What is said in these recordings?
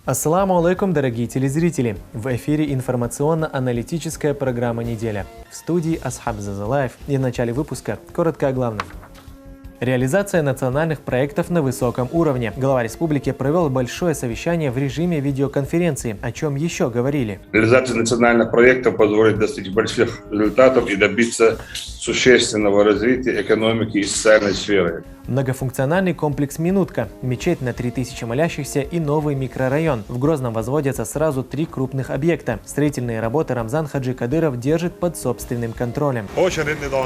Ассаламу алейкум, дорогие телезрители! В эфире информационно-аналитическая программа «Неделя». В студии Асхаб Зазалаев и в начале выпуска коротко о главном. Реализация национальных проектов на высоком уровне. Глава республики провел большое совещание в режиме видеоконференции. О чем еще говорили? Реализация национальных проектов позволит достичь больших результатов и добиться существенного развития экономики и социальной сферы. Многофункциональный комплекс «Минутка», мечеть на 3000 молящихся и новый микрорайон. В Грозном возводятся сразу 3 крупных объекта. Строительные работы Рамзан Хаджи Кадыров держит под собственным контролем.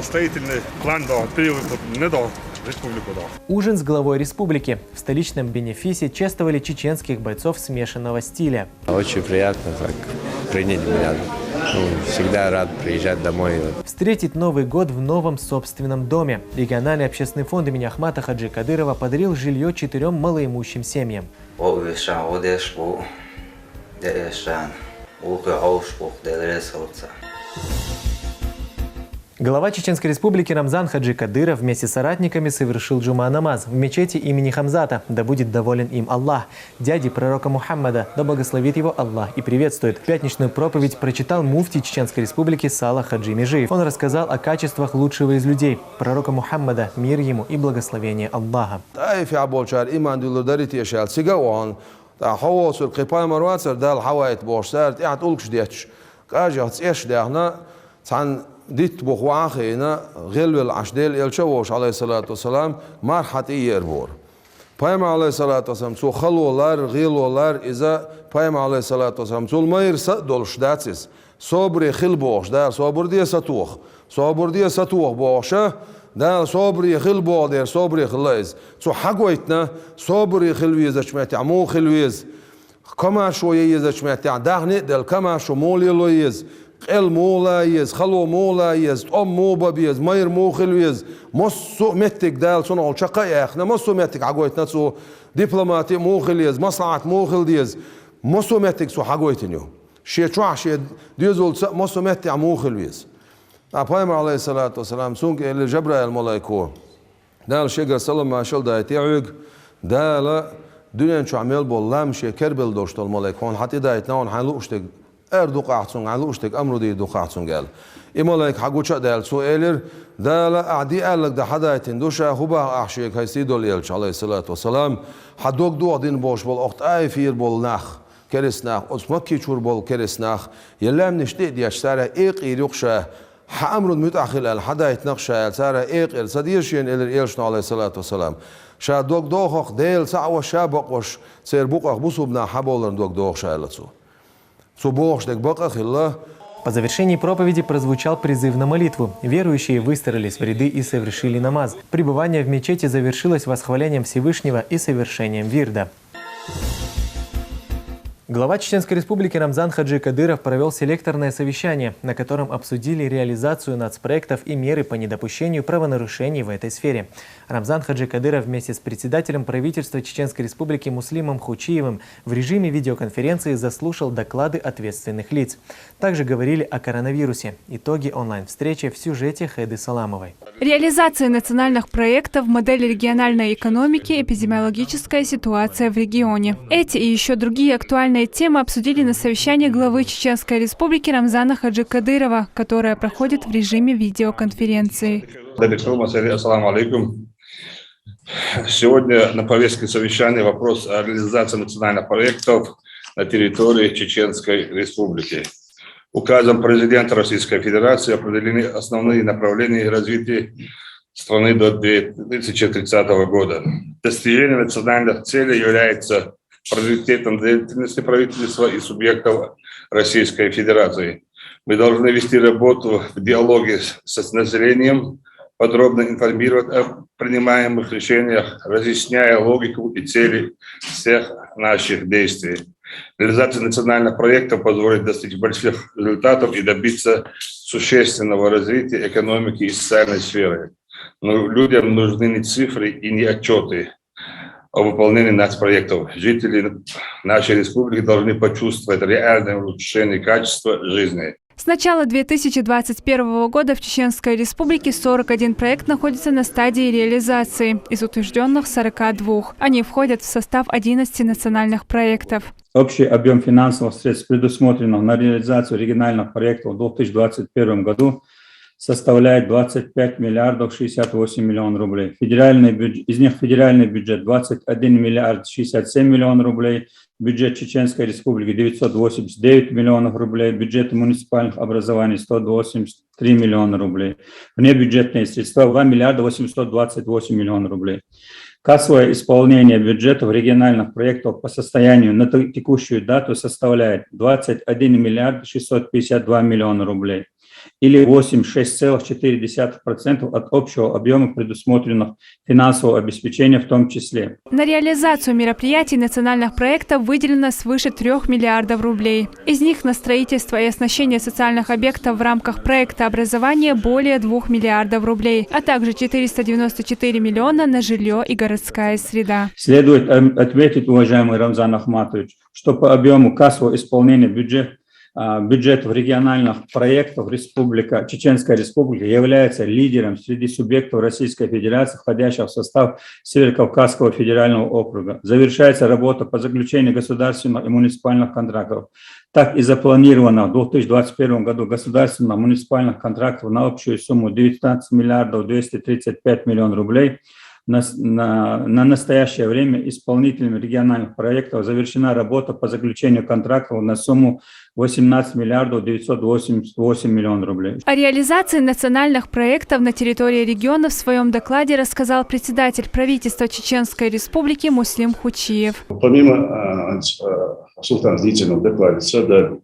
Строительный план Ужин с главой республики. В столичном бенефисе чествовали чеченских бойцов смешанного стиля. Очень приятно так принять меня. Всегда рад приезжать домой. Встретить Новый год в новом собственном доме. Региональный общественный фонд имени Ахмата Хаджи Кадырова подарил жилье 4 малоимущим семьям. Глава Чеченской Республики Рамзан Хаджи Кадыров вместе с соратниками совершил джума-намаз в мечети имени Хамзата, да будет доволен им Аллах, дяди пророка Мухаммада, да благословит его Аллах и приветствует. Пятничную проповедь прочитал муфтий Чеченской Республики Салах Хаджи Межиев. Он рассказал о качествах лучшего из людей, пророка Мухаммада, мир ему и благословение Аллаха. ديت بخواخينا غلو العشديل يلشوش عليه الصلاة والسلام مرحة يربور. بايم عليه الصلاة والسلام سو خلولار غيلولار إذا بايم عليه الصلاة والسلام سو المير دولش داتس صبري خل بوش دار صبر دي ستوخ صبر دي ستوخ بوشه دار صبري خل بو دار صبري خلاص سو حقويتنا صبري خلويز اشمت عمو خلويز كما شويه يزشمت دهني دل كما شو مولي لويز قل مولا يز خلو مولا يز موبا بيز ماير موخل يز مصو متك دال صنع الشقاء احنا مصو متك عقويت نتسو دبلوماتي موخل يز مصلحة موخل يز مصو متك سو حقويتنيو شي تروح شي ديزول مصو متك موخل يز أبايمر عليه الصلاة والسلام سونك اللي جبرائيل الملايكو دال شجر سلام ما شل دايت يعوق دال دنيا شو عمل بولام شي كربل دوشت الملايكون حتى دايت نون حنلوشتك دو قاعدون على وشتك أمر دي دو قاعدون قال إملاك حقوش دال سؤالر دال أعدي قالك ده حدا يتندوشة هو أحشيك هيسيدو ليلش عليه الصلاة والسلام حدوك دو عدين بوش بول أخت أي فير بول نخ كرس نخ أسمكي شور بول كرس نخ يلام نشتي دي أشترى إيق إيريقشة حأمر متأخر الحدا يتنقشة سارة إيق الصديرشين إلى إيرشنا عليه الصلاة والسلام شادوك دوخ ديل سعوة شابق وش سير بوق بوسوبنا حبولن دوك دوخ شايلتسو. По завершении проповеди прозвучал призыв на молитву. Верующие выстроились в ряды и совершили намаз. Пребывание в мечети завершилось восхвалением Всевышнего и совершением вирда. Глава Чеченской Республики Рамзан Хаджи Кадыров провел селекторное совещание, на котором обсудили реализацию нацпроектов и меры по недопущению правонарушений в этой сфере. Рамзан Хаджи Кадыров вместе с председателем правительства Чеченской Республики Муслимом Хучиевым в режиме видеоконференции заслушал доклады ответственных лиц. Также говорили о коронавирусе. Итоги онлайн-встречи в сюжете Хеды Саламовой. Реализация национальных проектов, модели региональной экономики, эпидемиологическая ситуация в регионе. Эти и еще другие актуальные темы обсудили на совещании главы Чеченской Республики Рамзана Хаджи Кадырова, которое проходит в режиме видеоконференции. Ассаламу алейкум. Сегодня на повестке совещания вопрос о реализации национальных проектов на территории Чеченской Республики. Указом президента Российской Федерации определены основные направления развития страны до 2030 года. Достижение национальных целей является приоритетом деятельности правительства и субъектов Российской Федерации. Мы должны вести работу в диалоге с населением, подробно информировать о принимаемых решениях, разъясняя логику и цели всех наших действий. Реализация национальных проектов позволит достичь больших результатов и добиться существенного развития экономики и социальной сферы. Но людям нужны не цифры и не отчеты о выполнении нацпроектов. Жители нашей республики должны почувствовать реальное улучшение качества жизни. С начала 2021 года в Чеченской Республике 41 проект находится на стадии реализации из утвержденных 42. Они входят в состав 11 национальных проектов. Общий объем финансовых средств, предусмотренных на реализацию региональных проектов в 2021 году, составляет 25 миллиардов 68 миллионов рублей. Из них федеральный бюджет 21 миллиард 67 миллионов рублей, бюджет Чеченской Республики 989 миллионов рублей, бюджет муниципальных образований 183 миллиона рублей, внебюджетные средства 2 миллиарда 828 миллионов рублей. Кассовое исполнение бюджетов региональных проектов по состоянию на текущую дату составляет 21 миллиард 652 миллиона рублей или 86,4% от общего объема предусмотренных финансового обеспечения в том числе. На реализацию мероприятий национальных проектов выделено свыше 3 миллиардов рублей. Из них на строительство и оснащение социальных объектов в рамках проекта образования более 2 миллиардов рублей, а также 494 миллиона на жилье и городская среда. Следует отметить, уважаемый Рамзан Ахматович, что по объему кассового исполнения бюджетов региональных проектов Чеченская Республика является лидером среди субъектов Российской Федерации, входящих в состав Северокавказского федерального округа. Завершается работа по заключению государственных и муниципальных контрактов. Так и запланировано в 2021 году государственных муниципальных контрактов на общую сумму 19 миллиардов 235 миллионов рублей. На настоящее время исполнителями региональных проектов завершена работа по заключению контрактов на сумму 18 миллиардов 988 миллионов рублей. О реализации национальных проектов на территории региона в своем докладе рассказал председатель правительства Чеченской Республики Муслим Хучиев. Помимо Султан длительного доклада,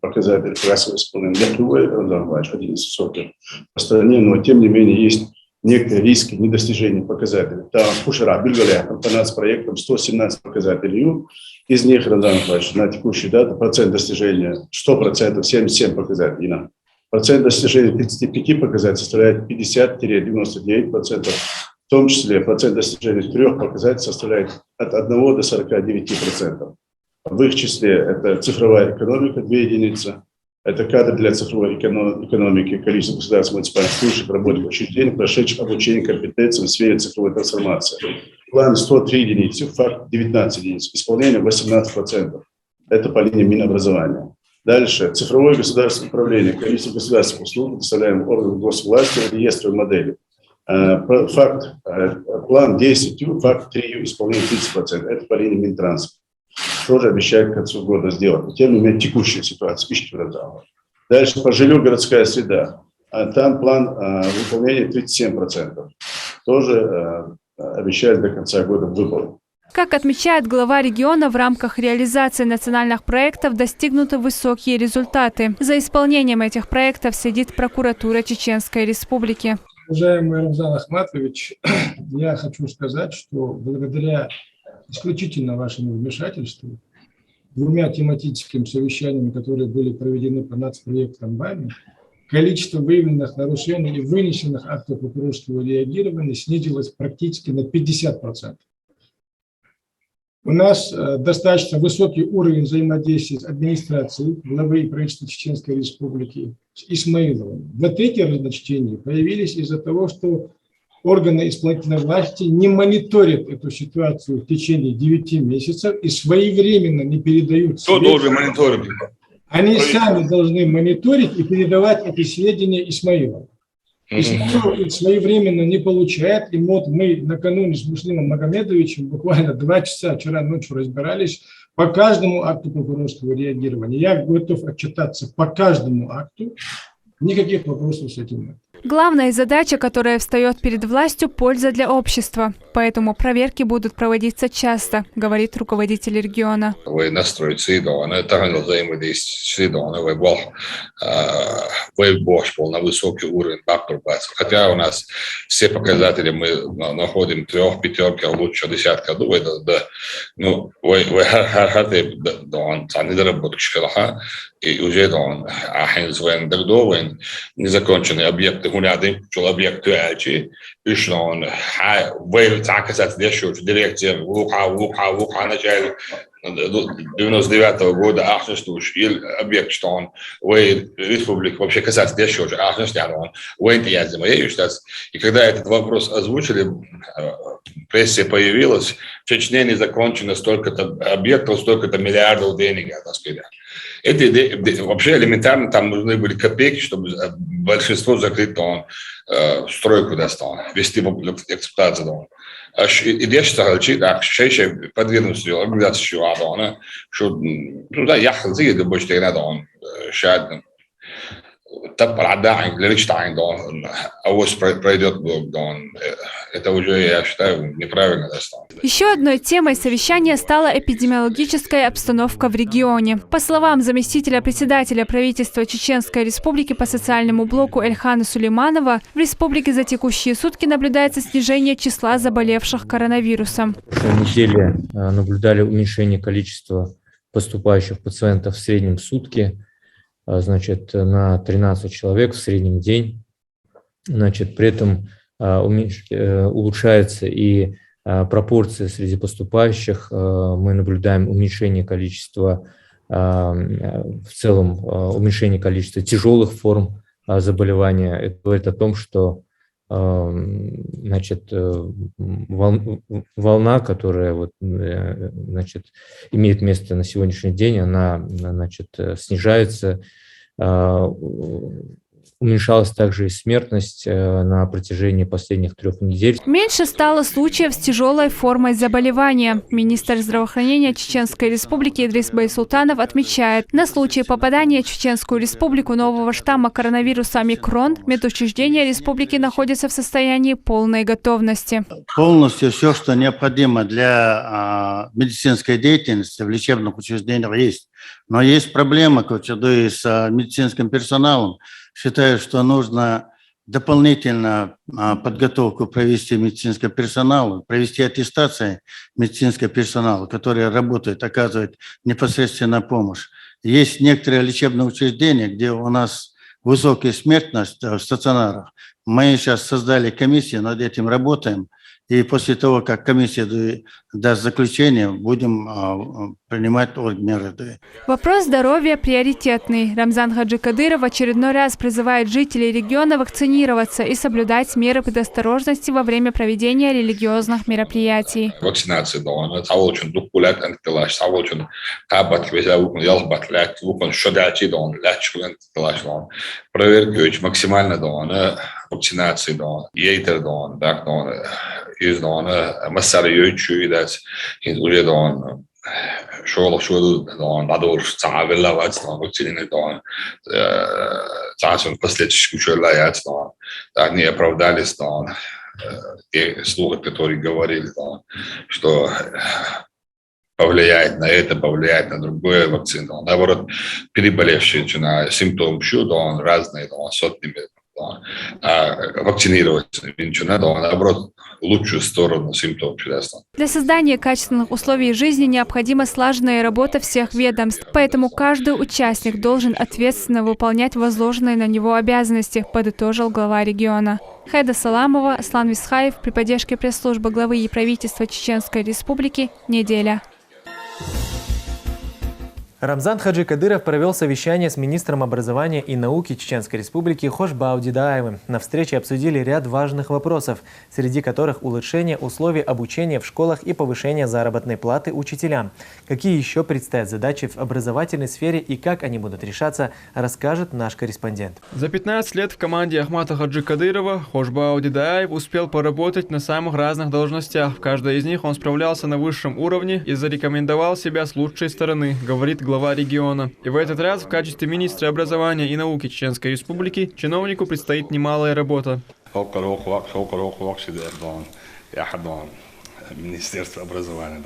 показатель кассового исполнения один из высоких по стране, но тем не менее есть некоторые риски недостижения показателей. Там Кушара, Бельгалия, по нацпроектам 117 показателей. Из них, Рамзан Ахматович, на текущую дату процент достижения 100%, 77 показателей. Процент достижения 35 показателей составляет 50-99%. В том числе процент достижения 3 показателей составляет от 1 до 49%. В их числе это цифровая экономика, 2 единицы. Это кадры для цифровой экономики, количество государственных муниципальных служащих, работников учреждений, прошедших обучение компетенциям в сфере цифровой трансформации. План 103 единицы, факт 19 единиц, исполнение 18%. Это по линии Минобразования. Дальше. Цифровое государственное управление, количество государственных услуг, предоставляемых органам госвласти, реестровой модели. Факт, план 10, факт 3, исполнение 30%. Это по линии Минтранса. Тоже обещает к концу года сделать. Тем не менее, текущая ситуация, ищите вратала. Дальше по жилью городская среда. Там план выполнения 37%. Тоже обещает до конца года выполнить. Как отмечает глава региона, в рамках реализации национальных проектов достигнуты высокие результаты. За исполнением этих проектов следит прокуратура Чеченской Республики. Уважаемый Рамзан Ахматович, я хочу сказать, что благодаря исключительно вашему вмешательству, 2 тематическими совещаниями, которые были проведены по нацпроектам вами, количество выявленных нарушений и вынесенных актов прокурорского реагирования снизилось практически на 50%. У нас достаточно высокий уровень взаимодействия с администрацией главы и правительства Чеченской Республики с Исмаиловым. Вот эти разночтения появились из-за того, что органы исполнительной власти не мониторят эту ситуацию в течение 9 месяцев и своевременно не передают. Кто должен мониторить? Они сами должны мониторить и передавать эти сведения Исмаилову. Исмаилов своевременно не получает. И вот мы накануне с Муслимом Магомедовичем буквально 2 часа вчера ночью разбирались по каждому акту прокурорского реагирования. Я готов отчитаться по каждому акту. Никаких вопросов с этим нет. Главная задача, которая встает перед властью – польза для общества. Поэтому проверки будут проводиться часто, говорит руководитель региона. Вы настроить Сидона, это взаимодействие Сидона, вы был на высокий уровень апробации. Хотя у нас все показатели мы находим 3-5, а лучше 10. Ну, вы не доработки шкала, и уже ахин своим дагдовым незаконченные объекты гуляды, что объекты эти, и что он вы так сказать, дешевле директор, лука начали 99 года объект, что он республика вообще касается еще же, и когда этот вопрос озвучили, в прессе появилось, в Чечне не закончено столько-то объектов, столько-то миллиардов денег, так сказать. Это вообще элементарно, там нужны были копейки, чтобы большинство закрыть стройку вести в эксплуатацию. Идешь шейше подвергнуться организацию адона, что туда ехал зиги больше не шад так парада личтайн авось пройдет это уже, я считаю, неправильно. Еще одной темой совещания стала эпидемиологическая обстановка в регионе. По словам заместителя председателя правительства Чеченской Республики по социальному блоку Эльхана Сулейманова, в республике за текущие сутки наблюдается снижение числа заболевших коронавирусом. В прошлой неделе наблюдали уменьшение количества поступающих пациентов в среднем в сутки, значит, на 13 человек в среднем день. Значит, при этом улучшается и пропорция среди поступающих. Мы наблюдаем уменьшение количества, в целом уменьшение количества тяжелых форм заболевания. Это говорит о том, что значит, волна, которая значит, имеет место на сегодняшний день, она, значит, снижается. Уменьшалась также и смертность на протяжении последних 3 недель. Меньше стало случаев с тяжелой формой заболевания. Министр здравоохранения Чеченской Республики Идрис Байсултанов отмечает, на случай попадания в Чеченскую Республику нового штамма коронавируса омикрон, медучреждения республики находятся в состоянии полной готовности. Полностью все, что необходимо для медицинской деятельности в лечебных учреждениях есть. Но есть проблема, с медицинским персоналом. Считаю, что нужно дополнительно подготовку провести медицинского персонала, провести аттестацию медицинского персонала, который работает, оказывает непосредственно помощь. Есть некоторые лечебные учреждения, где у нас высокая смертность в стационарах. Мы сейчас создали комиссию, над этим работаем. И после того, как комиссия даст заключение, будем принимать меры. Вопрос здоровья приоритетный. Рамзан Хаджикадыров в очередной раз призывает жителей региона вакцинироваться и соблюдать меры предосторожности во время проведения религиозных мероприятий. Вакцинация, проверки максимально вакцинации, ейтер, из массарию чуидать, из уже шоу надо самовела вакцины, последующие чуйла, не оправдались, те слухи, которые говорили, что повлияет на это, повлияет на другое вакцину. Наоборот, переболевшие на симптомы разные, сотнями. Вакцинировать ничего надо, наоборот, лучшую сторону симптомов. Для создания качественных условий жизни необходима слаженная работа всех ведомств, поэтому каждый участник должен ответственно выполнять возложенные на него обязанности, подытожил глава региона. Хайда Саламова, Аслан Висхаев при поддержке пресс-службы главы и правительства Чеченской Республики «Неделя». Рамзан Хаджикадыров провел совещание с министром образования и науки Чеченской Республики Хошбау Дидаевым. На встрече обсудили ряд важных вопросов, среди которых улучшение условий обучения в школах и повышение заработной платы учителям. Какие еще предстоят задачи в образовательной сфере и как они будут решаться, расскажет наш корреспондент. За 15 лет в команде Ахмата Хаджикадырова Хошбау Дидаев успел поработать на самых разных должностях. В каждой из них он справлялся на высшем уровне и зарекомендовал себя с лучшей стороны, говорит глава региона. И в этот раз в качестве министра образования и науки Чеченской Республики чиновнику предстоит немалая работа. Министерство образования.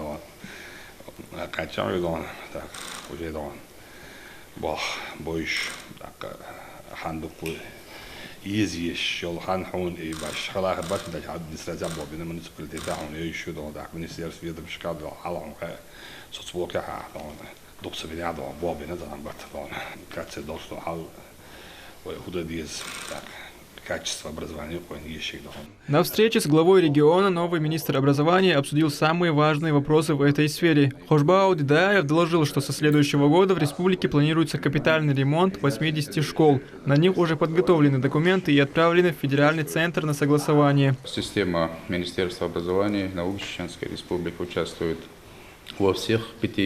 Doksa viljada Bobi ne znam bat, kad se došlo hal hudadiz tak качество образования. На встрече с главой региона новый министр образования обсудил самые важные вопросы в этой сфере. Хожбау Дидаев доложил, что со следующего года в республике планируется капитальный ремонт 80 школ. На них уже подготовлены документы и отправлены в федеральный центр на согласование. Система Министерства образования и науки Чеченской Республики участвует во всех 5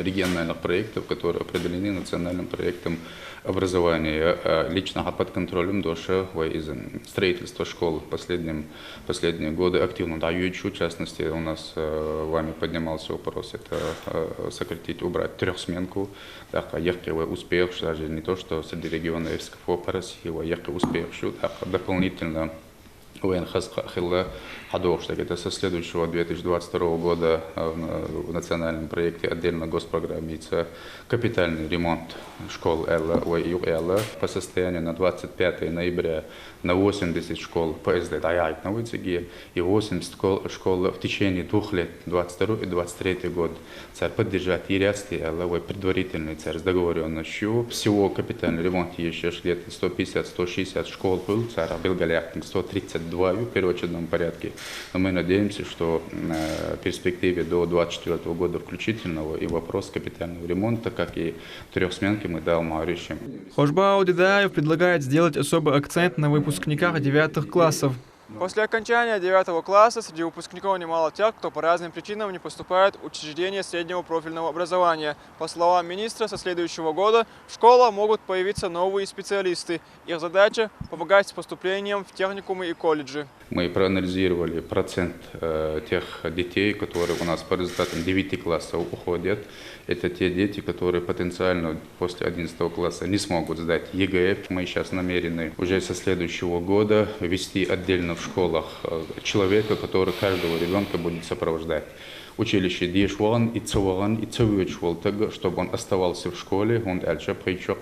региональных проектах, которые определены национальным проектом образования. Лично под контролем ДОШа из строительства школ последние годы активно дают. В частности, у нас вами поднимался вопрос, это сократить, убрать трехсменку. Так, яркий успех, даже не то, что среди регионов СКФО по России, яркий успех, дополнительно это со следующего 2022 года в национальном проекте отдельно госпрограмме капитальный ремонт школ по состоянию на 25 ноября на 80 школ ПСД и 80 школ в течение 2 лет, 22 и 23 год. Поддержать предварительный с договоренностью. Всего капитальный ремонт еще лет 150-160 школ был, 132 в первоочередном порядке. Но мы надеемся, что в перспективе до 2024 года включительного и вопрос капитального ремонта, как и трехсменки, мы решим. Хожбау Дидаев предлагает сделать особый акцент на выпускниках 9 классов. После окончания 9 класса среди выпускников немало тех, кто по разным причинам не поступает в учреждения среднего профильного образования. По словам министра, со следующего года в школах могут появиться новые специалисты. Их задача – помогать с поступлением в техникумы и колледжи. Мы проанализировали процент тех детей, которые у нас по результатам 9 классов уходят. Это те дети, которые потенциально после 11 класса не смогут сдать ЕГЭ. Мы сейчас намерены уже со следующего года ввести отдельно в школах человека, который каждого ребенка будет сопровождать. Училище Дешван и Цаван и Цавючвал, чтобы он оставался в школе, он дальше причем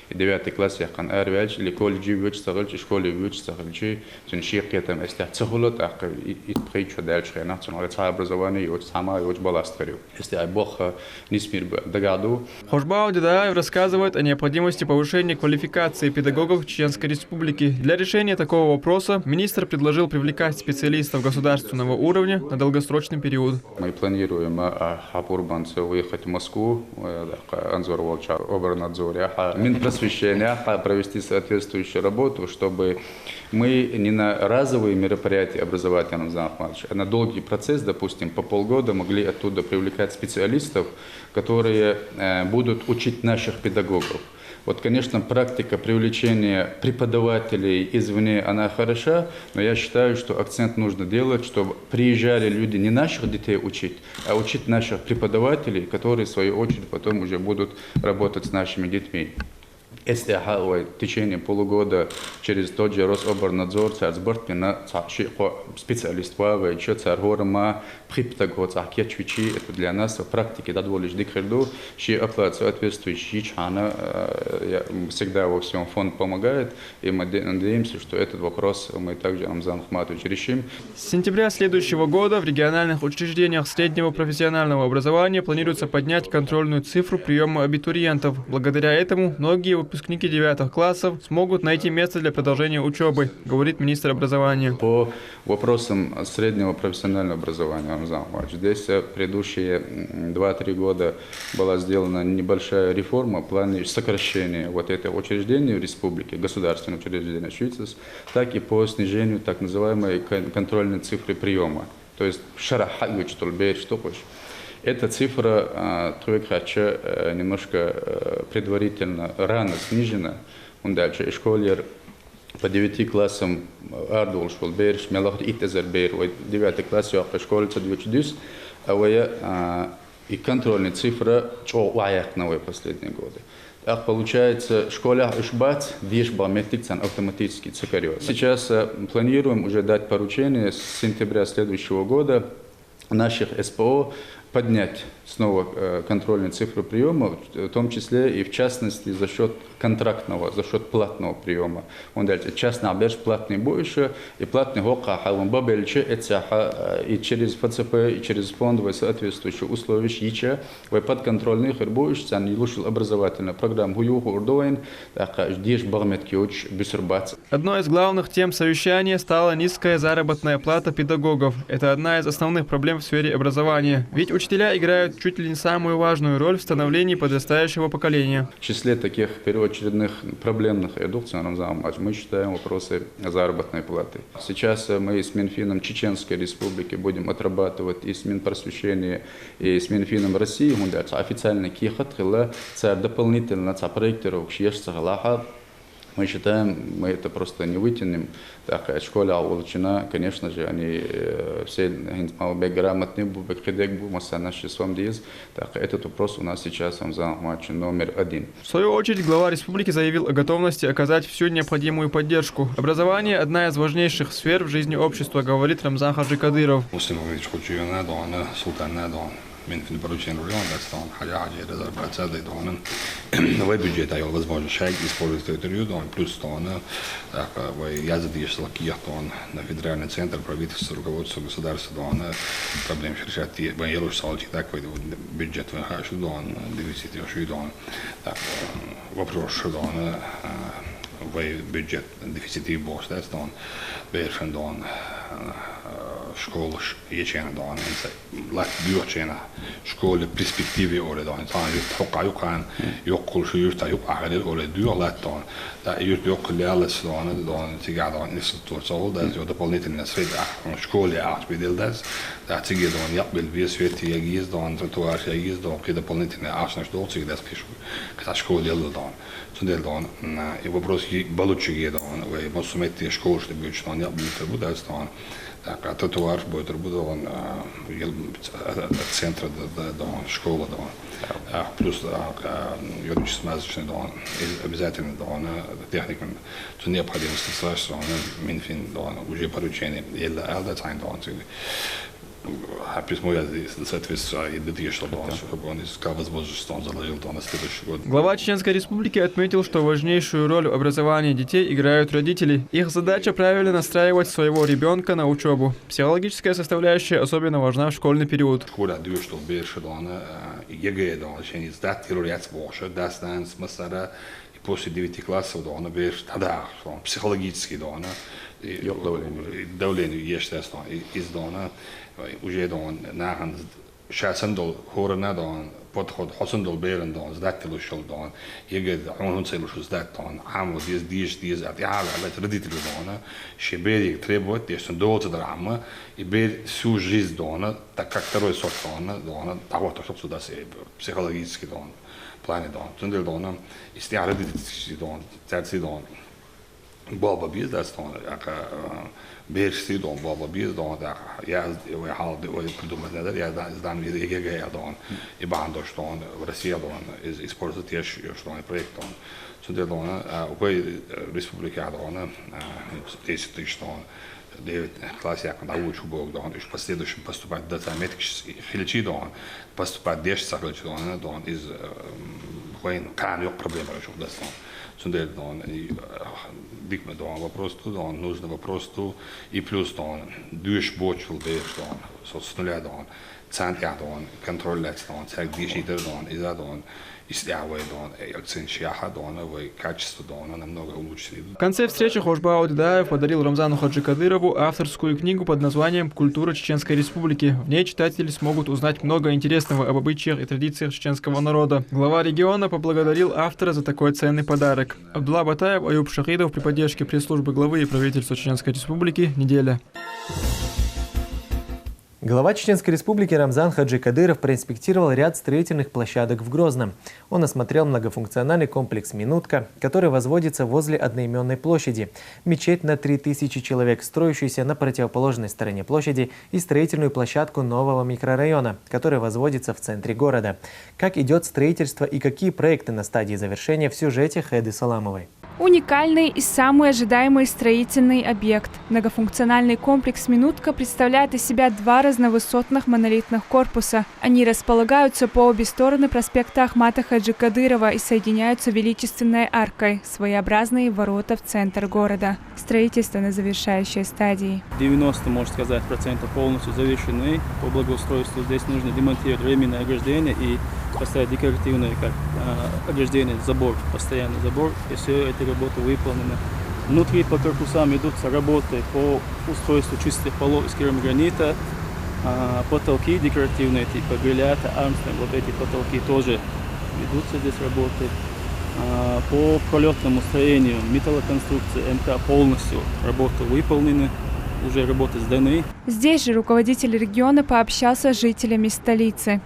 9 класс яхан арвяч или колледжи вюч сагылчи школе вюч сагылчи тун ширкетам эстацхулот ак и причем дальше национальное образование и сама и баластрю. Если бог не смир догаду. Хожбау Дидаев рассказывает о необходимости повышения квалификации педагогов Чеченской Республики. Для решения такого вопроса министр предложил привлекать специалистов государственного уровня на долгосрочный период. Мы планируем Апурбанцев выехать в Москву, Анзор Волча, Обернадзоре, Минпросвещения, провести соответствующую работу, чтобы мы не на разовые мероприятия образовательного, а на долгий процесс, допустим, по полгода могли оттуда привлекать специалистов, которые будут учить наших педагогов. Вот, конечно, практика привлечения преподавателей извне, она хороша, но я считаю, что акцент нужно делать, чтобы приезжали люди не наших детей учить, а учить наших преподавателей, которые, в свою очередь, потом уже будут работать с нашими детьми. Если в течение полугода через тот же Рособорнадзор на специалист еще царгорма припитагот это для нас в практике довольно дикерду, что оплата соответствующий чана всегда во всем фонд помогает, и мы надеемся, что этот вопрос мы также Рамзан Ахматович решим. С сентября следующего года в региональных учреждениях среднего профессионального образования планируется поднять контрольную цифру приема абитуриентов. Благодаря этому многие выпускники 9 классов смогут найти место для продолжения учебы, говорит министр образования. По вопросам среднего профессионального образования, здесь предыдущие 2-3 года была сделана небольшая реформа в плане сокращения вот этого учреждения в республике, государственного учреждения Швейцарии, так и по снижению так называемой контрольной цифры приема. То есть эта цифра немножко предварительно рано снижена. Он дальше школер по 9 классам Ардул Шволбер, Шмелах Итезербер, 9 класс я по школе цадвичдюс, и контрольная цифра новые последние годы. Так получается, школа Ишбац, Дишбаметиксан автоматически цикарет. Сейчас планируем уже дать поручение с сентября следующего года наших СПО поднять снова контрольные цифры приема, в том числе и в частности за счет контрактного, за счет платного приема. Он дальше частный обеж платный больше, и платный гока халун бабельче, и через ФЦП, и через фондовые соответствующие условия ища, и подконтрольный хербуш, цан илушил образовательную программу гуюху урдоин, так ждешь багметкиуч бисурбац. Одной из главных тем совещания стала низкая заработная плата педагогов. Это одна из основных проблем в сфере образования. Ведь учителя играют чуть ли не самую важную роль в становлении подрастающего поколения. В числе таких первоочередных проблемных редукций мы считаем вопросы заработной платы. Сейчас мы с Минфином Чеченской Республики будем отрабатывать и с Минпросвещения, и с Минфином России официально кихат дополнительно проектировок. Мы считаем, мы это просто не вытянем. Так, школа улучшена, конечно же, они все грамотные, так, этот вопрос у нас сейчас номер 1. В свою очередь, глава республики заявил о готовности оказать всю необходимую поддержку. Образование – одна из важнейших сфер в жизни общества, говорит Рамзан Хаджи Кадыров. من في البروجين ريان دستان حاجة резервация сады дона новый бюджет а возможно шаг использовать территорию дон плюс дона так я задействовал лакия дон на федеральный центр правительства руководства государства дона проблем решать и боялось салти так бюджет выхожу дон дефицит еще дон так вопрос дона бюджет дефицит босс дон бершен дон школа ячена дон лак бюджена школа перспективе оле дон тан юкан юкул шуюрта юкагел оле дюрлат дон да юкул лялс дон тига дон институт сол да дополнительно среда школе арбидел да тига дон япбел весвет ягиз дон тротуар ягиз дон дополнительно аршнаш дон тига да спишу ката школе дон Сюда дон и вопрос балучи дон и мосумети школы что будет что япбел будет дон так, а тротуар будет работать от центра до школы, плюс юридически смазочный, обязательно техника, что необходимость сразу, Минфин уже поручение, или Алдатайн, письмо я соответственно и чтобы он искал возможность, что он заложил на следующий год. Глава Чеченской Республики отметил, что важнейшую роль в образовании детей играют родители. Их задача правильно настраивать своего ребенка на учебу. Психологическая составляющая особенно важна в школьный период. После 9 классов психологически давление естественно из дона уже нахан шасандол хорнадон подход хосандол берендон сдателу шолдон егет он целушу сдатон аму диз атяла родители дона шебери требует десендолца драма и бер всю жизнь дона так как второй сорт дона того что сюда психологически дон плане дон тундел дона истиаредити дон царси дон Баба бизнес дон берси дон баба бизнес дон я хал придумать надо я знаю ЕГЭ дон и бандош дон в России дон использует еще что проект дон сюда дон в республике дон 10 тысяч дон 9 класс я научу бог дон и в последующем поступать до метрически хиличи дон поступать 10 сахличи дон из воен канyok проблема еще дон сюда дон дикме дон вопрос ту дон нужно вопрос ту и плюс дон дюш бочвал беш дон со с нуля дон центр дон контроль дон цех дишитер дон и за дон истявай дон акцент шаха дон и качество дона намного улучшили. В конце встречи Хошба Аудидаев подарил Рамзану Хаджи Кадырову авторскую книгу под названием «Культура Чеченской Республики». В ней читатели смогут узнать много интересного об обычаях и традициях чеченского народа. Глава региона поблагодарил автора за такой ценный подарок. Абдулла Батаев, Аюб Шахидов при поддержке пресс-службы главы и правительства Чеченской Республики. Неделя. Глава Чеченской Республики Рамзан Хаджи Кадыров проинспектировал ряд строительных площадок в Грозном. Он осмотрел многофункциональный комплекс «Минутка», который возводится возле одноименной площади, мечеть на 3000 человек, строящуюся на противоположной стороне площади, и строительную площадку нового микрорайона, который возводится в центре города. Как идет строительство и какие проекты на стадии завершения в сюжете Хеды Саламовой. Уникальный и самый ожидаемый строительный объект. Многофункциональный комплекс «Минутка» представляет из себя два разновысотных монолитных корпуса. Они располагаются по обе стороны проспекта Ахмата Хаджи Кадырова и соединяются величественной аркой, своеобразные ворота в центр города. Строительство на завершающей стадии. 90, можно сказать, процентов полностью завершены. По благоустройству здесь нужно демонтировать временное ограждение и поставить декоративное ограждение, забор, постоянный забор, и все эти работы выполнены. Внутри по корпусам идутся работы по устройству чистых полов из керамогранита, потолки декоративные типа Грилята, Армстронг, вот эти потолки тоже ведутся здесь работы. По пролетному строению металлоконструкции МК полностью работы выполнены, уже работы сданы. Здесь же руководитель региона пообщался с жителями столицы.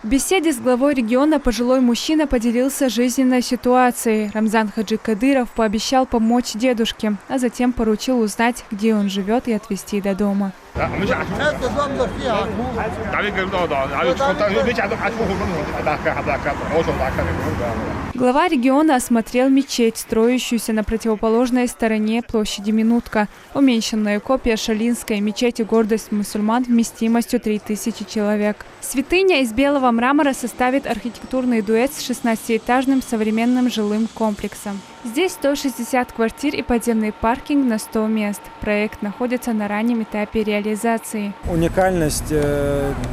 В беседе с главой региона пожилой мужчина поделился жизненной ситуацией. Рамзан Хаджи Кадыров пообещал помочь дедушке, а затем поручил узнать, где он живет, и отвезти до дома. Глава региона осмотрел мечеть, строящуюся на противоположной стороне площади Минутка. Уменьшенная копия шалинской мечети «Гордость мусульман» вместимостью 3000 человек. Святыня из белого мрамора составит архитектурный дуэт с 16-этажным современным жилым комплексом. Здесь 160 квартир и подземный паркинг на 100 мест. Проект находится на раннем этапе реализации. Уникальность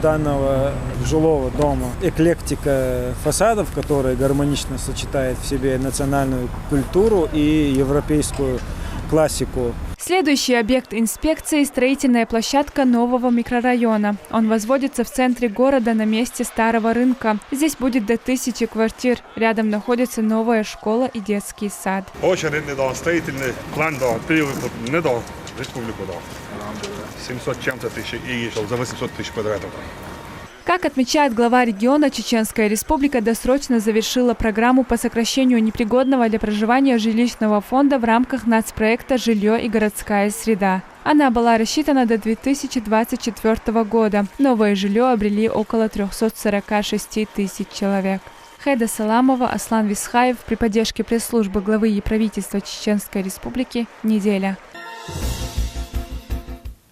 данного жилого дома, эклектика фасадов, которая гармонично сочетает в себе национальную культуру и европейскую классику. Следующий объект инспекции – строительная площадка нового микрорайона. Он возводится в центре города на месте старого рынка. Здесь будет до 1000 квартир. Рядом находится новая школа и детский сад. Очень строительный план республику 700 чем-то тысяч и за 800 тысяч квадратов. Как отмечает глава региона, Чеченская Республика досрочно завершила программу по сокращению непригодного для проживания жилищного фонда в рамках нацпроекта «Жилье и городская среда». Она была рассчитана до 2024 года. Новое жилье обрели около 346 тысяч человек. Хайда Саламова, Аслан Висхаев при поддержке пресс-службы главы и правительства Чеченской Республики. Неделя.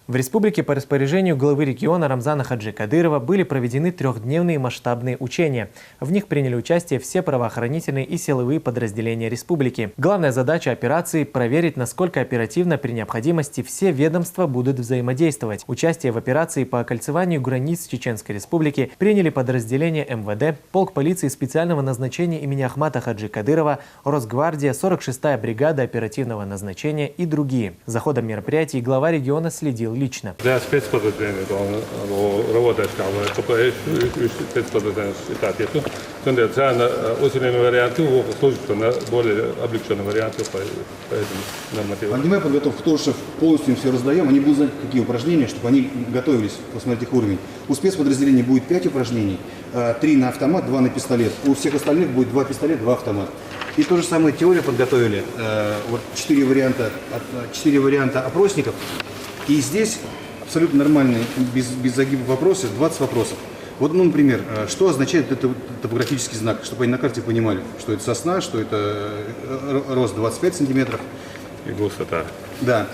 В республике по распоряжению главы региона Рамзана Хаджи Кадырова были проведены трехдневные масштабные учения. В них приняли участие все правоохранительные и силовые подразделения республики. Главная задача операции – проверить, насколько оперативно при необходимости все ведомства будут взаимодействовать. Участие в операции по окольцеванию границ Чеченской Республики приняли подразделения МВД, полк полиции специального назначения имени Ахмата Хаджи Кадырова, Росгвардия, 46-я бригада оперативного назначения и другие. За ходом мероприятий глава региона следил лично. Для спецподразделений работает спецподразделение этапе. Усиленные варианты служат на более облегченные варианты по этому нормативу. Огневая подготовка тоже полностью им все раздаем. Они будут знать, какие упражнения, чтобы они готовились, посмотреть их уровень. У спецподразделений будет 5 упражнений, 3 на автомат, 2 на пистолет. У всех остальных будет 2 пистолета, 2 автомата. И то же самое теорию подготовили. Вот 4 варианта опросников. И здесь абсолютно нормальные, без загибов вопросы, 20 вопросов. Вот, ну, например, что означает этот топографический знак, чтобы они на карте понимали, что это сосна, что это рост 25 сантиметров. И высота. Да.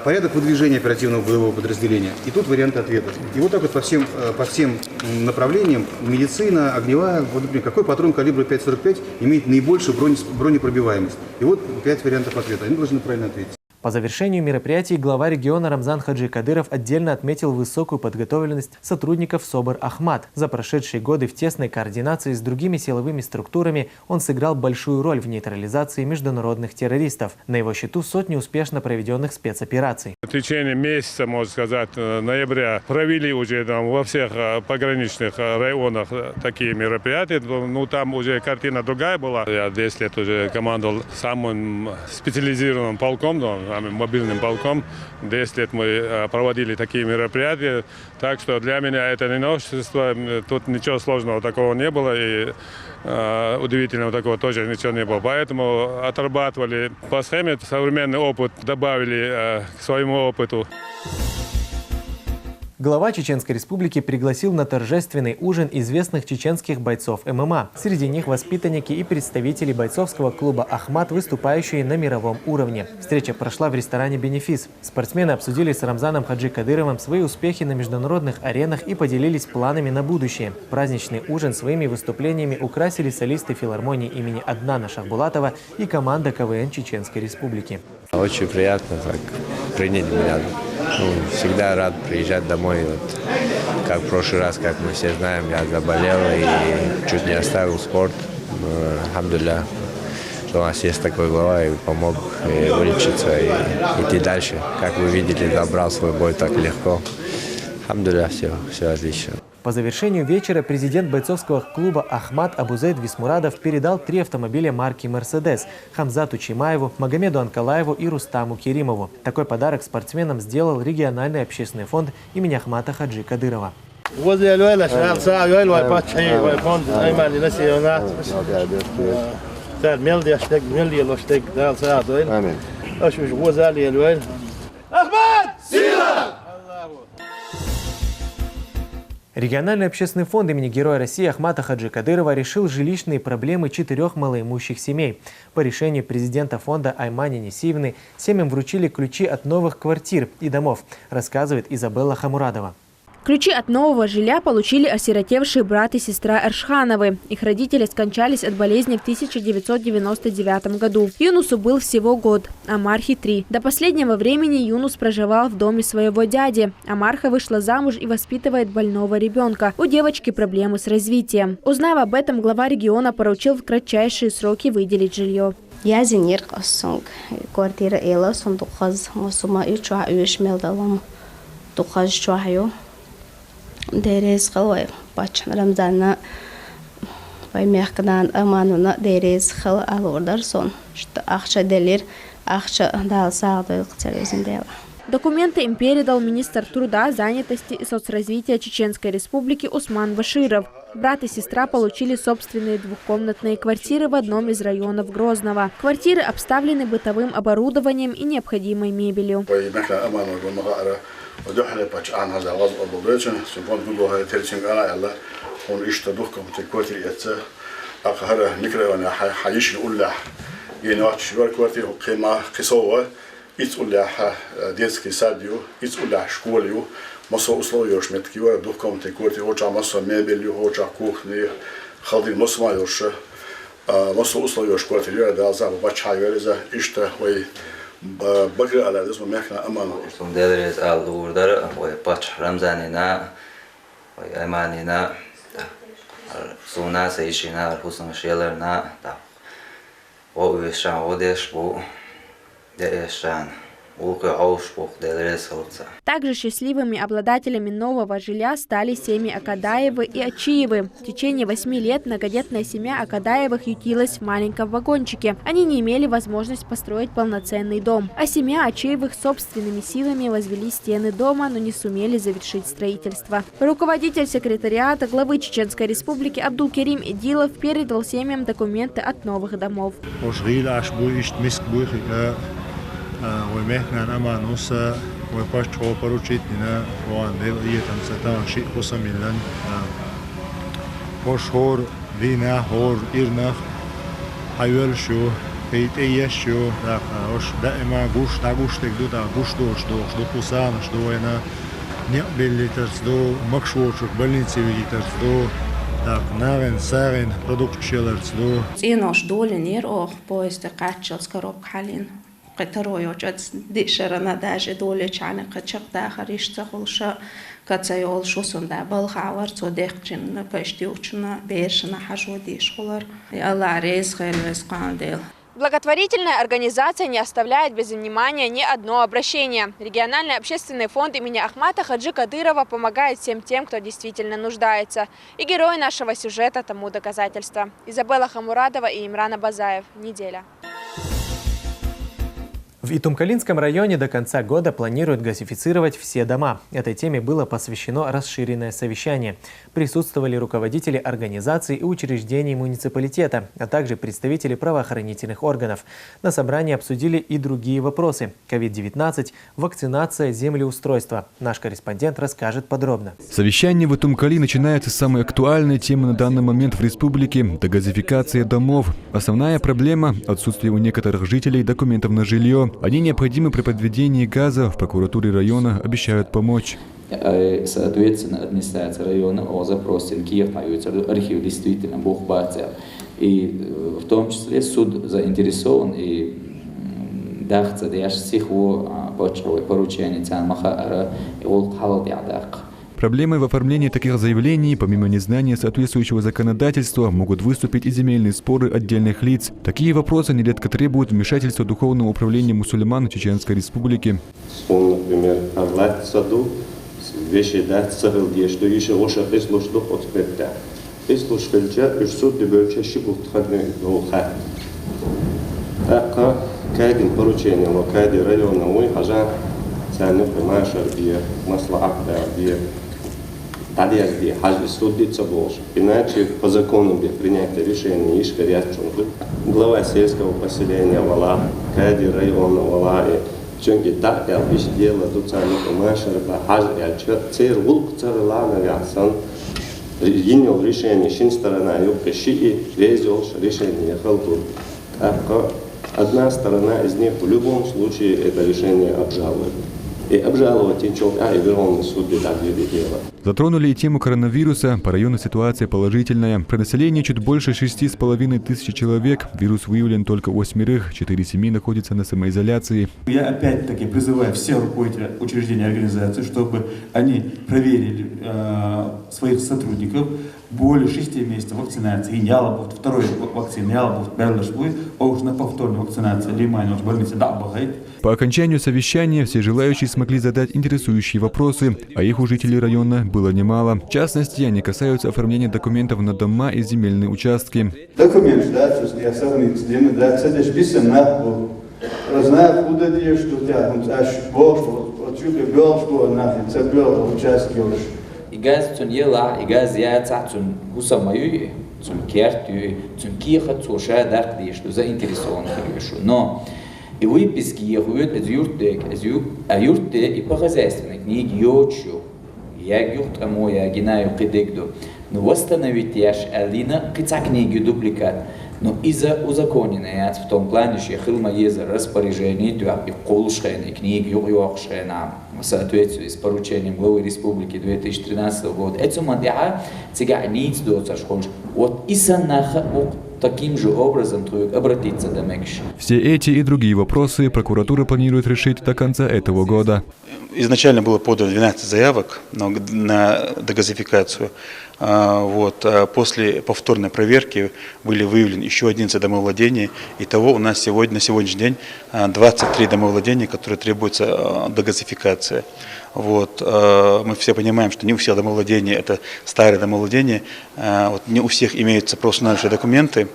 Порядок выдвижения оперативного боевого подразделения. И тут варианты ответов. И вот так вот по всем направлениям, медицина, огневая, вот, например, какой патрон калибра 5,45 имеет наибольшую бронепробиваемость. И вот 5 вариантов ответа. Они должны правильно ответить. По завершению мероприятий глава региона Рамзан Хаджи Кадыров отдельно отметил высокую подготовленность сотрудников СОБР Ахмат. За прошедшие годы в тесной координации с другими силовыми структурами он сыграл большую роль в нейтрализации международных террористов. На его счету сотни успешно проведенных спецопераций. В течение месяца, можно сказать, ноября провели уже во всех пограничных районах такие мероприятия. Ну, там уже картина другая была. Я 10 лет уже командовал самым специализированным полком, мобильным полком. 10 лет мы проводили такие мероприятия. Так что для меня это не новшество. Тут ничего сложного такого не было. И удивительного такого тоже ничего не было. Поэтому отрабатывали по схеме, современный опыт добавили к своему опыту. Глава Чеченской Республики пригласил на торжественный ужин известных чеченских бойцов ММА. Среди них воспитанники и представители бойцовского клуба «Ахмат», выступающие на мировом уровне. Встреча прошла в ресторане «Бенефис». Спортсмены обсудили с Рамзаном Хаджи Кадыровым свои успехи на международных аренах и поделились планами на будущее. Праздничный ужин своими выступлениями украсили солисты филармонии имени Аднана Шахбулатова и команда КВН Чеченской Республики. Очень приятно так принять меня. Всегда рад приезжать домой. Вот, как в прошлый раз, как мы все знаем, я заболел и чуть не оставил спорт. Алхамдулилля, что у нас есть такой глава и помог и вылечиться и идти дальше. Как вы видели, забрал свой бой так легко. Алхамдулилля, все отлично. По завершению вечера президент бойцовского клуба «Ахмат» Абузейд Висмурадов передал 3 автомобиля марки «Мерседес» Хамзату Чимаеву, Магомеду Анкалаеву и Рустаму Керимову. Такой подарок спортсменам сделал региональный общественный фонд имени Ахмата Хаджи Кадырова. Региональный общественный фонд имени Героя России Ахмата Хаджи Кадырова решил жилищные проблемы 4 малоимущих семей. По решению президента фонда Аймани Несиевны семьям вручили ключи от новых квартир и домов, рассказывает Изабелла Хамурадова. Ключи от нового жилья получили осиротевшие брат и сестра Эршхановы. Их родители скончались от болезни в 1999 году. Юнусу был всего год, а Мархе 3. До последнего времени Юнус проживал в доме своего дяди, а Марха вышла замуж и воспитывает больного ребенка. У девочки проблемы с развитием. Узнав об этом, глава региона поручил в кратчайшие сроки выделить жилье. Я зенер косонг квартира эла сундуказ мусума ичуа юшмелдалам тухаз чуахю. Дерез халвай пач Рамзана паймехканан амануна дерез хал алурдарсон что ахша делир ахша далсаадой кцелезиндела. Документы им передал министр труда, занятости и соцразвития Чеченской Республики Усман Баширов. Брат и сестра получили собственные двухкомнатные квартиры в одном из районов Грозного. Квартиры обставлены бытовым оборудованием и необходимой мебелью. ودحنا باتش عن هذا الوضع البلدان سبحان الله هاي تلسين أنا يلا هون إشتدوكم تكواتي يتسا أقهر نكرة وأنا حيش نقول له ينوات شوار كواتي قيمة قصوة يتقول له ديسكي ساديو يتقول له شكوليو مصر أصله يوش متكيور دوكم تكواتي هوجا مصر مبليو هوجا كوخني خالدي مصر ما يوش مصر أصله يوش كواتي يور دالزا باتش هاي ورزا إشته وي بقرأ على اسمه مكنا أمانة. درس الأوردر وباتش رمزاننا وأماننا سونا سيشنا الحسن شيلرنا وويشان وديش بو ديشان. Также счастливыми обладателями нового жилья стали семьи Акадаевы и Ачиевы. В течение 8 лет многодетная семья Акадаевых ютилась в маленьком вагончике. Они не имели возможность построить полноценный дом. А семья Ачиевых собственными силами возвели стены дома, но не сумели завершить строительство. Руководитель секретариата главы Чеченской Республики Абдулкерим Идилов передал семьям документы от новых домов. ومهنا أمانوسا وباشت هو بروتشيتنا وان ديليتن ستان شيء قسميلن وشهور دينا هور إرنخ حيول شو بيت أيش شو وش دائما غوش تاغوش تقدو تاغوش دوش دو قسان شدو أنا نقبل ترسدو مكشوشك بلنسي بيجي ترسدو так навен сарен продукт шелерсдо إناش دولن يرأخ بايست قاتشل سكروب حالين قطرويوجت ديشرنا داج دولة عن قشق داخريش تخلش كتسيول شو سندا بالخاور صديقنا كشتيوچنا بيرشنا حجودي شغلر الله عريس خير ويسقان ديل. Благотворительная организация не оставляет без внимания ни одно обращение. Региональный общественный фонд имени Ахмата Хаджи Кадырова помогает всем тем, кто действительно нуждается. И герои нашего сюжета тому доказательство. Изабелла Хамурадова и Имран Абазаев. Неделя. В Итумкалинском районе до конца года планируют газифицировать все дома. Этой теме было посвящено расширенное совещание. Присутствовали руководители организаций и учреждений муниципалитета, а также представители правоохранительных органов. На собрании обсудили и другие вопросы – COVID-19, вакцинация, землеустройство. Наш корреспондент расскажет подробно. Совещание в Итумкали начинается с самой актуальной темы на данный момент в республике – дегазификация домов. Основная проблема – отсутствие у некоторых жителей документов на жилье. Они необходимы при подведении газа. В прокуратуре района обещают помочь. Соответственно, администрация района о запросе Киев архив действительно бухбатер. И в том числе суд заинтересован и дахца дяш сиху почтовое поручение цанмаха ол халал ядак. Проблемой в оформлении таких заявлений, помимо незнания соответствующего законодательства, могут выступить и земельные споры отдельных лиц. Такие вопросы нередко требуют вмешательства Духовного управления мусульман Чеченской Республики. Например, Арлат Саду, вещи дать сахил, что еще лучше прислушать от спектакля. Прислушать же, что ты больше щебут ходный долха. Так, каждый поручение, но каждый район новый, хажа, цены примашер бье, масло ахда бье. Где хажи судится больше. Иначе по закону без принятия решения ишка рядчунку. Глава сельского поселения Вала, каждый район Вала и чунки так я лишь дело тут сами помашер по хажи я цер вулк церлана ясан. Принял решение шин сторона юбка шии резал решение халтур. Одна сторона из них в любом случае это решение обжалует. И обжаловать ничего, и Верховный суд так видит дело. Затронули и тему коронавируса. По району ситуация положительная. При населении чуть больше 6,5 тысяч человек. Вирус выявлен только у 8, 4 семьи находятся на самоизоляции. Я опять-таки призываю все руководители учреждений и организаций, чтобы они проверили своих сотрудников. Более 6 месяцев вакцинации. И ялабут, второй вакцины, ялабут, берлаш будет, а уж на повторную вакцинацию лимайна в больнице дабагает. По окончанию совещания все желающие смогли задать интересующие вопросы, а их у жителей района было немало. В частности, они касаются оформления документов на дома и земельные участки. Документ, да, я совместно, да, кстати, писем на знаю, куда ты, что у тебя, аж бог, вот чуть ли бел, что нахрен, цепел участки уж. Игаз цун ела, игаз яца цун гусамаю, цун кертю, цун киха цуша дартли, что заинтересован хорошо. Но и выписки ехают из юрте и по хозяйственной книге йочу. Я юрт амо я гинаю кидегду. Но восстановить яш алина кица книги дубликат. Но из-за узаконения в том плане, что хилма еза распоряжение, и колшение книги юршена в соответствии с поручением главы республики 2013 года. Это мандиа цыга ниц доца шхож. Вот исанаха таким же образом обратиться до Мекши. Все эти и другие вопросы прокуратура планирует решить до конца этого года. Изначально было подано 12 заявок на дегазификацию. После повторной проверки были выявлены еще 11 домовладений. Итого у нас на сегодняшний день 23 домовладения, которые требуется дегазификация. Мы все понимаем, что не у всех домовладения это старые домовладения, не у всех имеются профессиональные документы.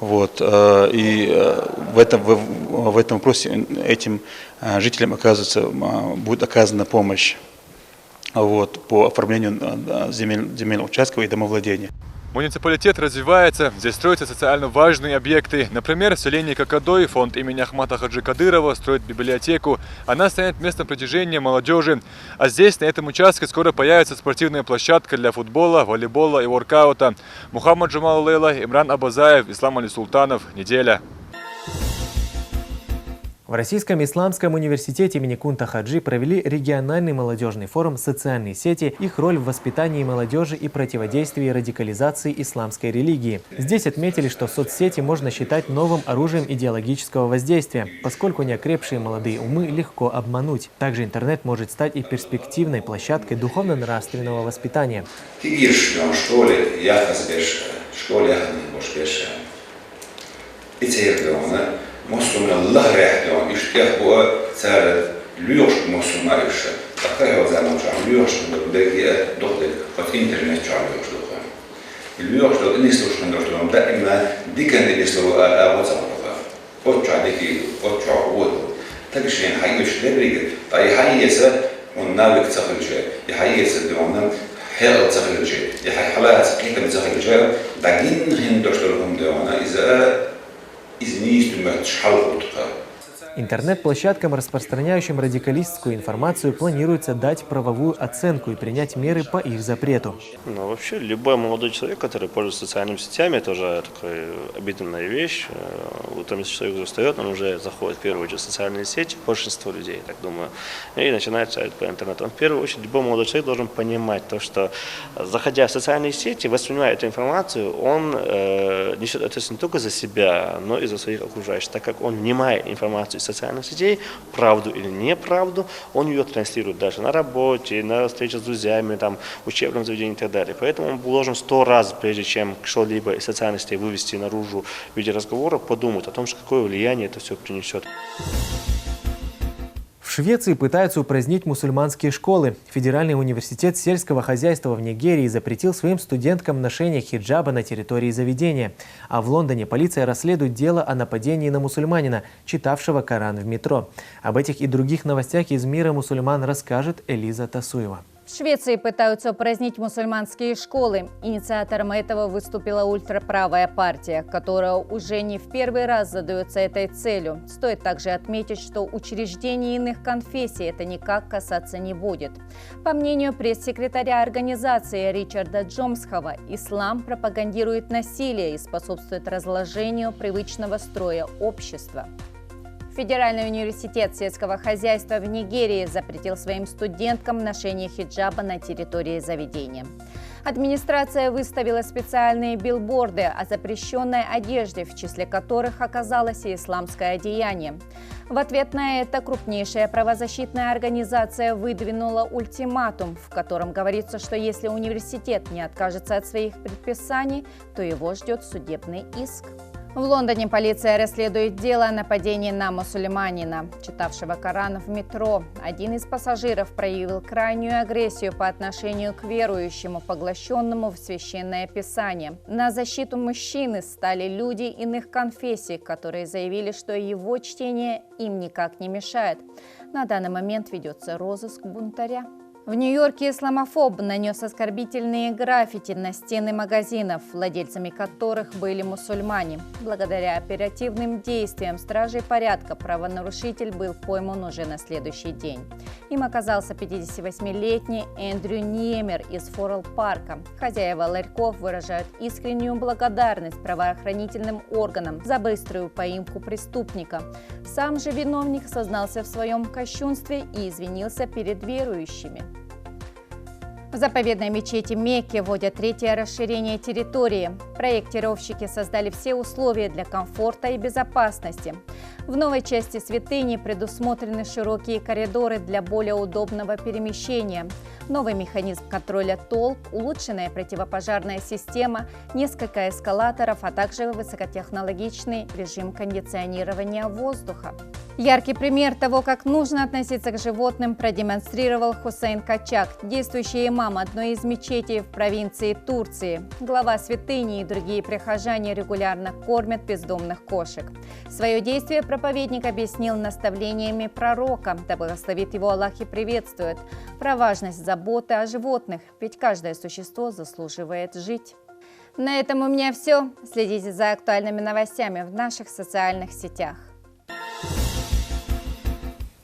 И в этом вопросе этим жителям будет оказана помощь по оформлению земельных участков и домовладения. Муниципалитет развивается, здесь строятся социально важные объекты. Например, в селении Кокодой фонд имени Ахмата Хаджи Кадырова строит библиотеку. Она станет местом притяжения молодежи. А здесь, на этом участке, скоро появится спортивная площадка для футбола, волейбола и воркаута. Мухаммад Джумал Лейла, Имран Абазаев, Ислам Али Султанов. Неделя. В Российском исламском университете имени Кунта Хаджи провели региональный молодежный форум «Социальные сети. Их роль в воспитании молодежи и противодействии радикализации исламской религии». Здесь отметили, что соцсети можно считать новым оружием идеологического воздействия, поскольку неокрепшие молодые умы легко обмануть. Также интернет может стать и перспективной площадкой духовно-нравственного воспитания. Muslim Allah rehdion iştiyah bu sar lüyoş muslim ayşe akay o zaman lüyoş begi doktor fat internet çalıyor doktor lüyoş da nisloşun doktor daima diken nislo WhatsApp o çadaki o çağı takşin hayış debrige ay hayyese ونناوي تخرج يحيس دوما حيل تخرج يحي حالات كيف تخرج بعدين هن دكتورهم دوما إذا Интернет-площадкам, распространяющим радикалистскую информацию, планируется дать правовую оценку и принять меры по их запрету. Ну, вообще, любой молодой человек, который пользуется социальными сетями, это уже такая обидная вещь. Там, если человек устает, он уже заходит в первую очередь в социальные сети, большинство людей, так думаю, и начинает читать по интернету. В первую очередь, любой молодой человек должен понимать то, что, заходя в социальные сети, воспринимая эту информацию, он несет ответственность не только за себя, но и за своих окружающих, так как он внимает информацию из социальных сетей, правду или неправду, он ее транслирует даже на работе, на встрече с друзьями, там, в учебном заведении и так далее. Поэтому он должен 100 раз, прежде чем что-либо из социальных сетей вывести наружу в виде разговора, подумать о том, что какое влияние это все принесет. В Швеции пытаются упразднить мусульманские школы. Федеральный университет сельского хозяйства в Нигерии запретил своим студенткам ношение хиджаба на территории заведения. А в Лондоне полиция расследует дело о нападении на мусульманина, читавшего Коран в метро. Об этих и других новостях из мира мусульман расскажет Элиза Тасуева. В Швеции пытаются упразднить мусульманские школы. Инициатором этого выступила ультраправая партия, которая уже не в первый раз задается этой целью. Стоит также отметить, что учреждений иных конфессий это никак касаться не будет. По мнению пресс-секретаря организации Ричарда Джомсхова, ислам пропагандирует насилие и способствует разложению привычного строя общества. Федеральный университет сельского хозяйства в Нигерии запретил своим студенткам ношение хиджаба на территории заведения. Администрация выставила специальные билборды о запрещенной одежде, в числе которых оказалось и исламское одеяние. В ответ на это крупнейшая правозащитная организация выдвинула ультиматум, в котором говорится, что если университет не откажется от своих предписаний, то его ждет судебный иск. В Лондоне полиция расследует дело о нападении на мусульманина, читавшего Коран в метро. Один из пассажиров проявил крайнюю агрессию по отношению к верующему, поглощенному в священное писание. На защиту мужчины стали люди иных конфессий, которые заявили, что его чтение им никак не мешает. На данный момент ведется розыск бунтаря. В Нью-Йорке исламофоб нанес оскорбительные граффити на стены магазинов, владельцами которых были мусульмане. Благодаря оперативным действиям стражей порядка правонарушитель был пойман уже на следующий день. Им оказался 58-летний Эндрю Ниемер из Форел-парка. Хозяева ларьков выражают искреннюю благодарность правоохранительным органам за быструю поимку преступника. Сам же виновник сознался в своем кощунстве и извинился перед верующими. В заповедной мечети Мекки вводят третье расширение территории. Проектировщики создали все условия для комфорта и безопасности. В новой части святыни предусмотрены широкие коридоры для более удобного перемещения, новый механизм контроля толп, улучшенная противопожарная система, несколько эскалаторов, а также высокотехнологичный режим кондиционирования воздуха. Яркий пример того, как нужно относиться к животным, продемонстрировал Хусейн Качак, действующий имам одной из мечетей в провинции Турции. Глава святыни и другие прихожане регулярно кормят бездомных кошек. Свое действие проповедник объяснил наставлениями пророка, да благословит его Аллах и приветствует, про важность заботы о животных, ведь каждое существо заслуживает жить. На этом у меня все. Следите за актуальными новостями в наших социальных сетях.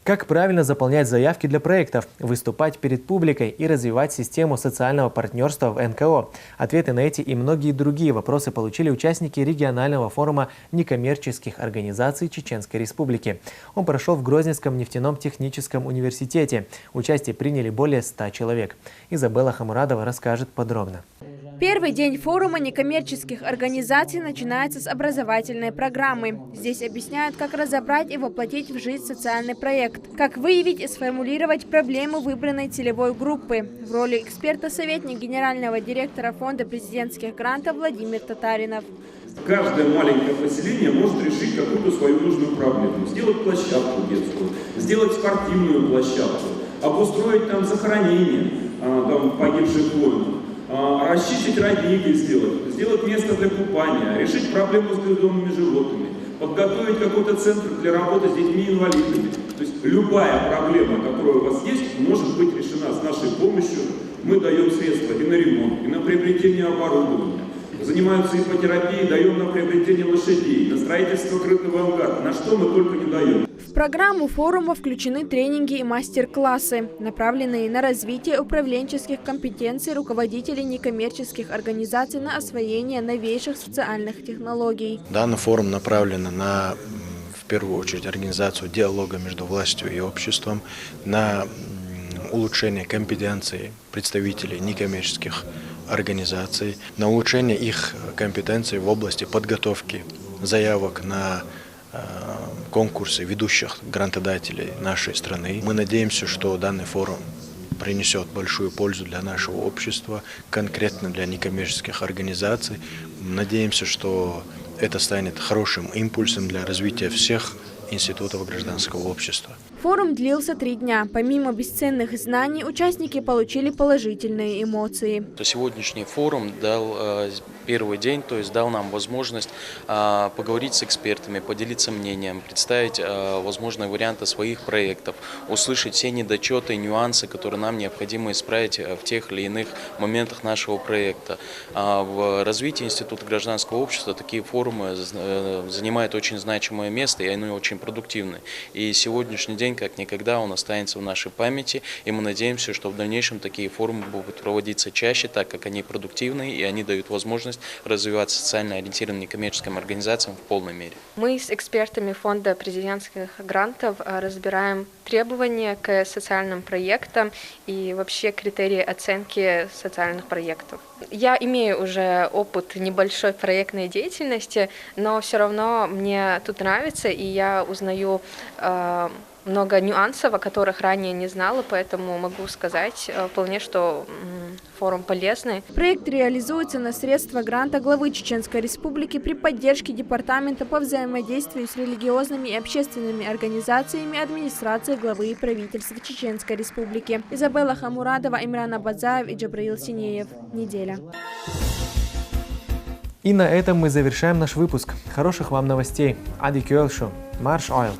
Как правильно заполнять заявки для проектов, выступать перед публикой и развивать систему социального партнерства в НКО? Ответы на эти и многие другие вопросы получили участники регионального форума некоммерческих организаций Чеченской Республики. Он прошел в Грозненском нефтяном техническом университете. Участие приняли более 100 человек. Изабелла Хамурадова расскажет подробно. Первый день форума некоммерческих организаций начинается с образовательной программы. Здесь объясняют, как разобрать и воплотить в жизнь социальный проект, как выявить и сформулировать проблему выбранной целевой группы. В роли эксперта советник генерального директора фонда президентских грантов Владимир Татаринов. Каждое маленькое поселение может решить какую-то свою нужную проблему. Сделать площадку детскую, сделать спортивную площадку, обустроить там захоронение погибших воинов. Расчистить родники сделать место для купания, решить проблему с бездомными животными, подготовить какой-то центр для работы с детьми-инвалидами. То есть любая проблема, которая у вас есть, может быть решена с нашей помощью. Мы даем средства и на ремонт, и на приобретение оборудования. Занимаются ипотерапией, даем на приобретение лошадей, на строительство крытого ангара, на что мы только не даем. В программу форума включены тренинги и мастер-классы, направленные на развитие управленческих компетенций руководителей некоммерческих организаций на освоение новейших социальных технологий. Данный форум направлен на, в первую очередь, организацию диалога между властью и обществом, на улучшение компетенций представителей некоммерческих организаций, на улучшение их компетенций в области подготовки заявок на конкурсы ведущих грантодателей нашей страны. Мы надеемся, что данный форум принесет большую пользу для нашего общества, конкретно для некоммерческих организаций. Надеемся, что это станет хорошим импульсом для развития всех институтов гражданского общества. Форум длился 3 дня. Помимо бесценных знаний, участники получили положительные эмоции. Сегодняшний форум дал первый день, то есть дал нам возможность поговорить с экспертами, поделиться мнением, представить возможные варианты своих проектов, услышать все недочеты и нюансы, которые нам необходимо исправить в тех или иных моментах нашего проекта. В развитии института гражданского общества такие форумы занимают очень значимое место, и они очень продуктивны. И сегодняшний день как никогда он останется в нашей памяти, и мы надеемся, что в дальнейшем такие форумы будут проводиться чаще, так как они продуктивны и они дают возможность развивать социально ориентированным некоммерческим организациям в полной мере. Мы с экспертами фонда президентских грантов разбираем требования к социальным проектам и вообще критерии оценки социальных проектов. Я имею уже опыт небольшой проектной деятельности, но все равно мне тут нравится, и я узнаю много нюансов, о которых ранее не знала, поэтому могу сказать вполне, что форум полезный. Проект реализуется на средства гранта главы Чеченской Республики при поддержке Департамента по взаимодействию с религиозными и общественными организациями администрации главы и правительства Чеченской Республики. Изабелла Хамурадова, Имран Абадзаев и Джабраил Синеев. Неделя. И на этом мы завершаем наш выпуск. Хороших вам новостей. Ади Кюэлшу. Марш Ойл.